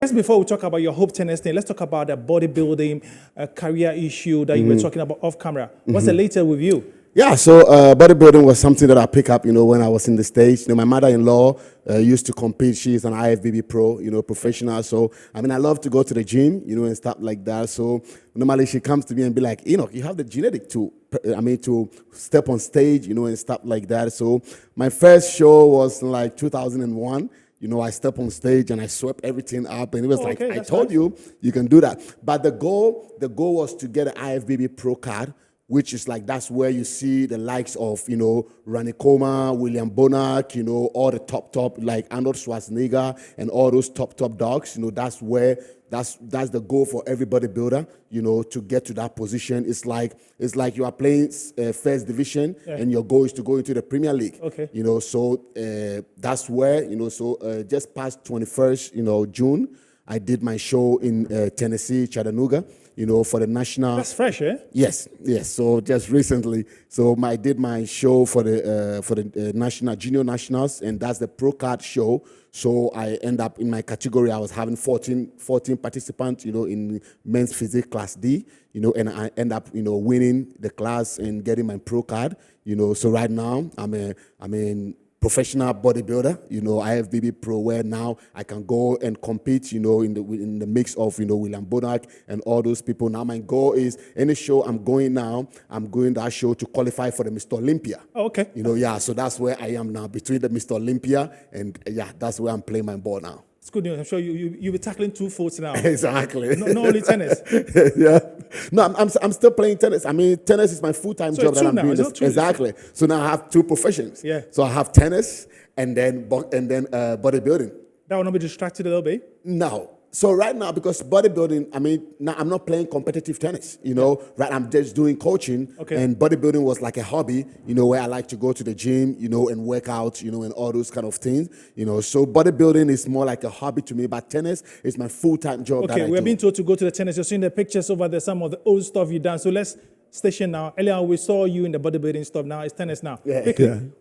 just before we talk about your Hope Tennis thing, let's talk about the bodybuilding career issue that you were talking about off camera. What's the latest with you? Yeah, so bodybuilding was something that I picked up, when I was in the States. My mother-in-law used to compete. She's an IFBB pro, professional. So, I love to go to the gym, and stuff like that. So, normally she comes to me and be like, Enoch, you have the genetic to step on stage, and stuff like that. So, my first show was like 2001. I stepped on stage and I swept everything up, and it was like, I told you can do that. But the goal was to get an IFBB pro card, which is like, that's where you see the likes of, Ranikoma, William Bonac, all the top, like Arnold Schwarzenegger and all those top dogs. That's the goal for every bodybuilder, to get to that position. It's like you are playing first division and your goal is to go into the Premier League. Okay. So that's where, just past 21st, June, I did my show in Tennessee, Chattanooga, for the national. That's fresh, eh? Yes. So just recently, I did my show for the national junior nationals, and that's the pro card show. So I end up in my category. I was having 14 participants, in men's physique class D, and I end up, winning the class and getting my pro card. So right now I'm a professional bodybuilder, IFBB pro, where now I can go and compete, in the mix of, William Bonac and all those people. Now my goal is, any show I'm going that show to qualify for the Mr. Olympia. Oh, okay. So that's where I am now, between the Mr. Olympia and, that's where I'm playing my ball now. It's good news. I'm sure you'll be tackling 2 folds now. Exactly. No only tennis. Yeah. No, I'm still playing tennis. Tennis is my full-time job that I'm doing. Exactly. So now I have 2 professions. Yeah. So I have tennis and then bodybuilding. That will not be distracted a little bit? No. So right now, because bodybuilding, now I'm not playing competitive tennis, right? I'm just doing coaching, and bodybuilding was like a hobby, where I like to go to the gym, and work out, and all those kind of things, So bodybuilding is more like a hobby to me, but tennis is my full-time job. Okay, we're being told to go to the tennis. You're seeing the pictures over there, some of the old stuff you've done. So let's station now. Earlier we saw you in the bodybuilding stuff. Now it's tennis now.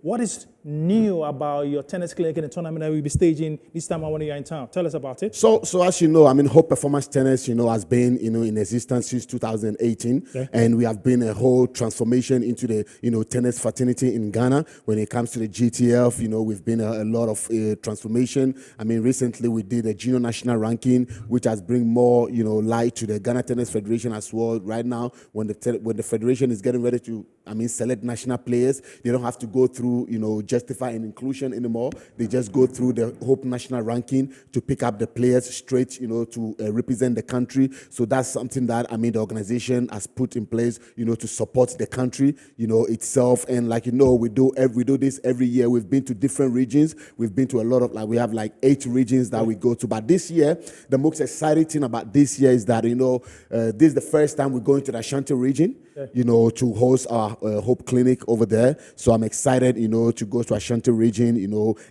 What is new about your tennis clinic and the tournament that we'll be staging this time when you're in town? Tell us about it. So as you know, Hope Performance Tennis, has been, in existence since 2018. And we have been a whole transformation into the, tennis fraternity in Ghana. When it comes to the GTF, we've been a lot of transformation. Recently we did a junior national ranking, which has bring more, light to the Ghana Tennis Federation as well. Right now, when the federation is getting ready to, select national players, they don't have to go through, justify an inclusion anymore. They just go through the Hope national ranking to pick up the players straight, to represent the country. So that's something that, the organization has put in place, to support the country, itself. And like, we do this every year. We've been to different regions. We've been to a lot of, we have 8 regions that we go to. But this year, the most exciting thing about this year is that, this is the first time we're going to the Ashanti region. To host our Hope Clinic over there. So I'm excited, to go to Ashanti region,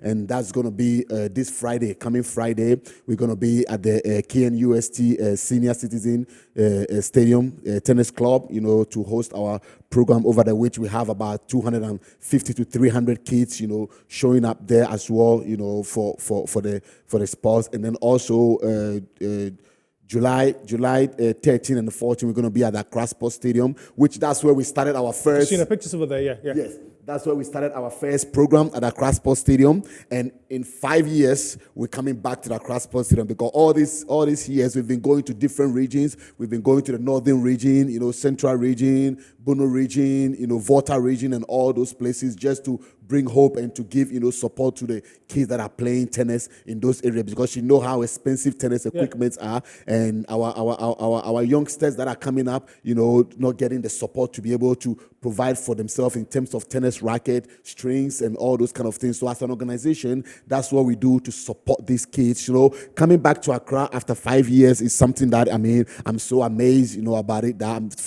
and that's going to be this Friday, coming Friday. We're going to be at the KNUST Senior Citizen Stadium Tennis Club, to host our program over there, which we have about 250 to 300 kids, showing up there as well, for the sports. And then also, July 13 and 14, we're going to be at the Accra Sports Stadium, which that's where we started our first. I've seen the pictures over there, yeah. Yes, that's where we started our first program at the Accra Sports Stadium. And in 5 years, we're coming back to the Accra Sports Stadium, because all these years we've been going to different regions. We've been going to the northern region, central region, Bono region, Volta region, and all those places, just to bring hope and to give, support to the kids that are playing tennis in those areas, because you know how expensive tennis equipments are, and our youngsters that are coming up, not getting the support to be able to provide for themselves in terms of tennis racket, strings, and all those kind of things. So as an organization, that's what we do to support these kids. Coming back to Accra after 5 years is something that, I'm so amazed, about it, that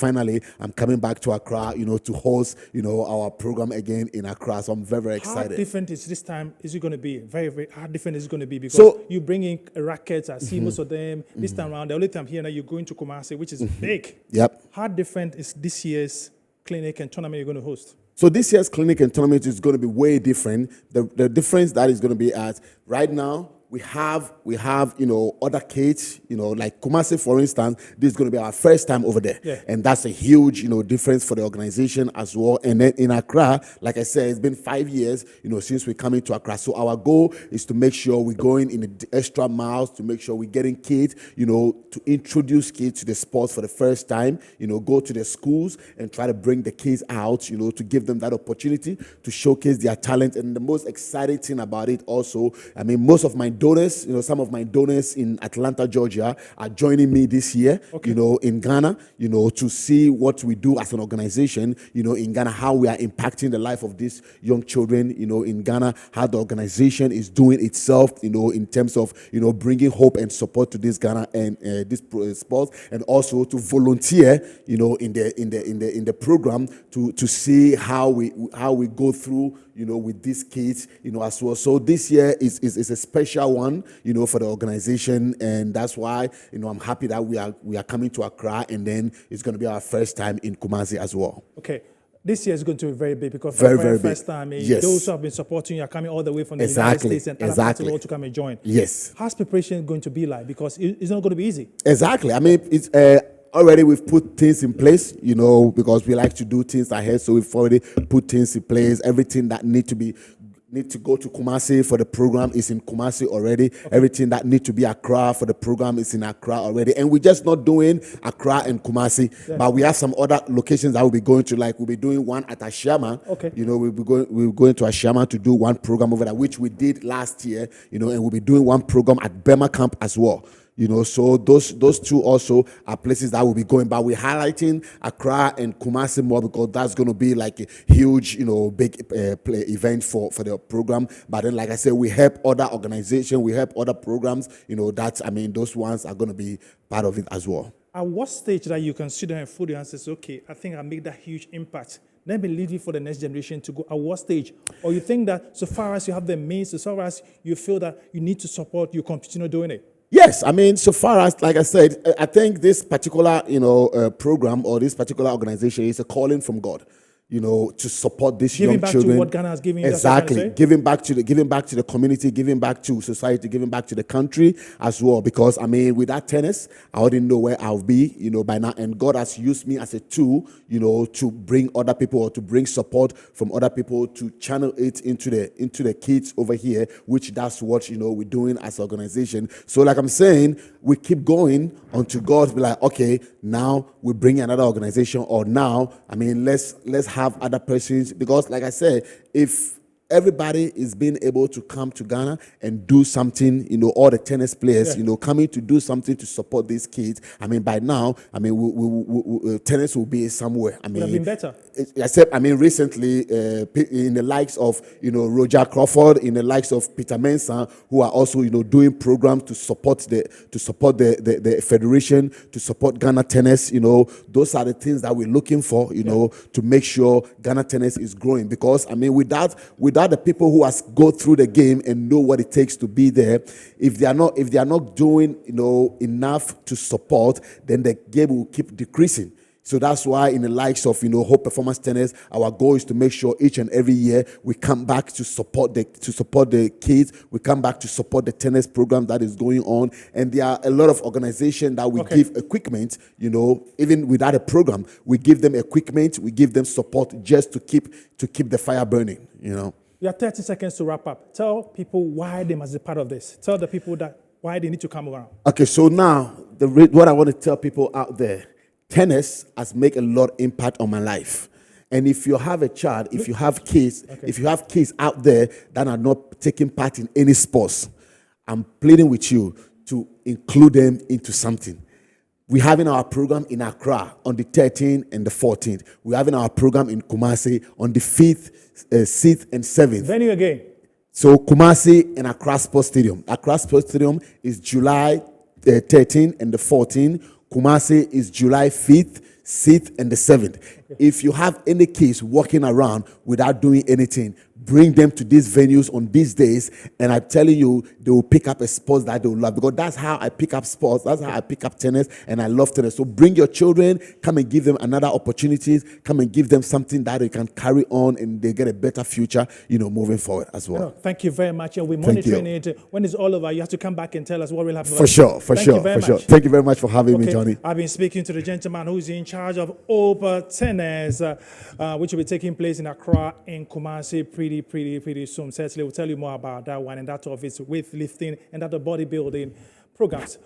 I'm coming back to Accra, to host, our program again in Accra. So I'm very, very excited. How different is this time? Is it going to be very, very? How different is it going to be? Because you bring in rackets, I see most of them this time around. The only time here now you're going to Kumasi, which is big. Yep. How different is this year's clinic and tournament you're going to host? So this year's clinic and tournament is going to be way different. The difference that is going to be at right now, we have other kids, like Kumasi, for instance. This is going to be our first time over there, and that's a huge difference for the organization as well. And then in Accra, like I said, it's been 5 years since we come into Accra. So our goal is to make sure we're going in the extra miles to make sure we're getting kids, to introduce kids to the sports for the first time. Go to the schools and try to bring the kids out, to give them that opportunity to showcase their talent. And the most exciting thing about it also, most of my donors, some of my donors in Atlanta, Georgia, are joining me this year, in Ghana, to see what we do as an organization, in Ghana, how we are impacting the life of these young children, in Ghana, how the organization is doing itself, in terms of, bringing hope and support to this Ghana and this sports, and also to volunteer, in the program to see how we go through, with these kids, as well. So this year is a special one, for the organization, and that's why, I'm happy that we are coming to Accra, and then it's going to be our first time in Kumasi as well. Okay. This year is going to be very big because for the very first time, those who have been supporting you are coming all the way from the United States and other parts of the world to come and join. Yes. How's preparation going to be like? Because it's not going to be easy. Exactly. It's already we've put things in place, because we like to do things ahead. So we've already put things in place. Everything that need to go to Kumasi for the program is in Kumasi already. Okay. Everything that need to be Accra for the program is in Accra already. And we're just not doing Accra and Kumasi, but we have some other locations that we'll be going to. Like we'll be doing one at Ashama. Okay. We'll be going to Ashama to do one program over there, which we did last year. And we'll be doing one program at Burma Camp as well. So those two also are places that will be going. But we're highlighting Accra and Kumasi more because that's going to be like a huge, big event for the program. But then, like I said, we help other organizations, we help other programs, those ones are going to be part of it as well. At what stage that you consider and fully answers, okay, I think I made that huge impact. Let me leave it for the next generation to go. At what stage? Or you think that so far as you have the means, so far as you feel that you need to support, you continue doing it? Yes, so far as, like I said, I think this particular, program or this particular organization is a calling from God, to support these young children. Giving back to what Ghana has given you. Exactly. Giving back to the community, giving back to society, giving back to the country as well. Because, with that tennis, I wouldn't know where I'll be, by now. And God has used me as a tool, to bring other people or to bring support from other people to channel it into the kids over here, which that's what, we're doing as an organization. So like I'm saying, we keep going until God be like, okay, now we bring another organization, or now, let's have other persons, because like I said, if everybody is being able to come to Ghana and do something, all the tennis players, coming to do something to support these kids. By now, tennis will be somewhere. Would have been better. Except, recently, in the likes of, Roger Crawford, in the likes of Peter Mensah, who are also, doing programs to support the federation, to support Ghana tennis. Those are the things that we're looking for, to make sure Ghana tennis is growing. Because, without the people who has go through the game and know what it takes to be there, if they are not doing enough to support, then the game will keep decreasing. So that's why in the likes of Hope Performance Tennis, our goal is to make sure each and every year we come back to support the kids. We come back to support the tennis program that is going on, and there are a lot of organizations that we give equipment. Even without a program, we give them equipment, we give them support just to keep the fire burning. You have 30 seconds to wrap up. Tell people why they must be part of this. Tell the people why they need to come around. Okay, so now what I want to tell people out there. Tennis has made a lot of impact on my life. And if you have a child, if you have kids out there that are not taking part in any sports, I'm pleading with you to include them into something. We're having our program in Accra on the 13th and the 14th. We're having our program in Kumasi on the 5th, 6th, and 7th. Venue again. So Kumasi and Accra Sports Stadium. Accra Sports Stadium is July 13th and the 14th. Kumasi is July 5th, 6th, and the 7th. If you have any kids walking around without doing anything, bring them to these venues on these days, and I'm telling you, they will pick up a sport that they will love, because that's how I pick up sports, that's how I pick up tennis, and I love tennis. So bring your children, come and give them another opportunities, come and give them something that they can carry on, and they get a better future, moving forward as well. Thank you very much, and we're monitoring it. When it's all over, you have to come back and tell us what will happen. For sure. Thank you very much for having me, Johnny. I've been speaking to the gentleman who's in charge of Open Tennis, which will be taking place in Accra and Kumasi pretty soon. Certainly, we'll tell you more about that one and that of its weightlifting and other bodybuilding programs.